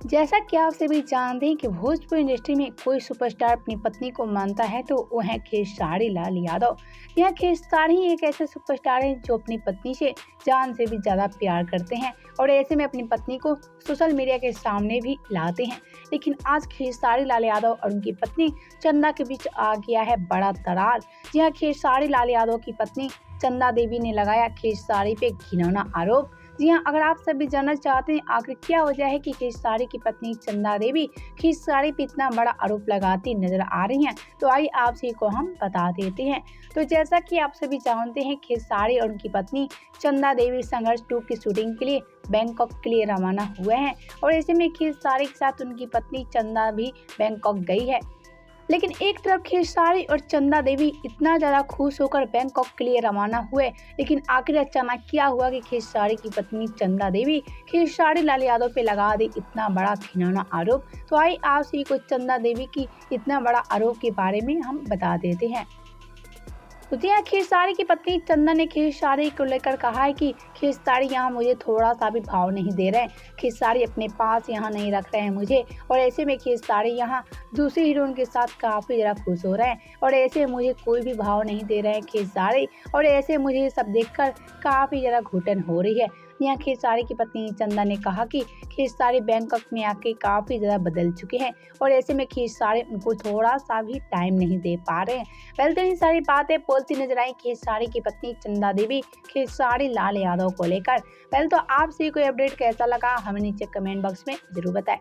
जैसा कि आप सभी जानते हैं कि भोजपुरी इंडस्ट्री में कोई सुपरस्टार अपनी पत्नी को मानता है तो वो है खेसारी लाल यादव। यह खेसारी एक ऐसे सुपरस्टार हैं जो अपनी पत्नी से जान से भी ज्यादा प्यार करते हैं और ऐसे में अपनी पत्नी को सोशल मीडिया के सामने भी लाते हैं। लेकिन आज खेसारी लाल यादव और उनकी पत्नी चंदा के बीच आ गया है बड़ा दरार। जी हाँ, खेसारी लाल यादव की पत्नी चंदा देवी ने लगाया खेसारी पे घिनौना आरोप। जी हाँ, अगर आप सभी जानना चाहते हैं आखिर क्या वजह है कि खेसारी की पत्नी चंदा देवी खेसारी पे इतना बड़ा आरोप लगाती नजर आ रही हैं, तो आइए आप सभी को हम बता देते हैं। तो जैसा कि आप सभी जानते हैं, खेसारी और उनकी पत्नी चंदा देवी संघर्ष 2 की शूटिंग के लिए बैंकॉक के लिए रवाना हुए हैं और ऐसे में खेसारी के साथ उनकी पत्नी चंदा भी बैंकॉक गई है। लेकिन एक तरफ खेसारी और चंदा देवी इतना ज़्यादा खुश होकर बैंकॉक के लिए रवाना हुए, लेकिन आखिर अचानक क्या हुआ कि खेसारी की पत्नी चंदा देवी खेसारी लाल यादव पे लगा दी इतना बड़ा घिनौना आरोप। तो आइए आप सभी को चंदा देवी की इतना बड़ा आरोप के बारे में हम बता देते हैं। तो जी हाँ, खेसारी की पत्नी चंदन ने खेसारी को लेकर कहा है कि खेसारी यहाँ मुझे थोड़ा सा भी भाव नहीं दे रहे हैं, खेसारी अपने पास यहाँ नहीं रख रहे हैं मुझे, और ऐसे में खेसारी यहाँ दूसरी हीरोइन के साथ काफ़ी ज़्यादा खुश हो रहे हैं और ऐसे मुझे कोई भी भाव नहीं दे रहे हैं खेसारी, और ऐसे मुझे ये सब देखकर काफ़ी ज़्यादा घुटन हो रही है। यहाँ खेसारी की पत्नी चंदा ने कहा कि खेसारी बैंकॉक में आके काफ़ी ज़्यादा बदल चुके हैं और ऐसे में खेसारी उनको थोड़ा सा भी टाइम नहीं दे पा रहे हैं। पहले तो इन सारी बातें बोलती नजर आई खेसारी की पत्नी चंदा देवी खेसारी लाल यादव को लेकर। पहले तो आप सभी को अपडेट कैसा लगा हमें नीचे कमेंट बॉक्स में जरूर बताएं।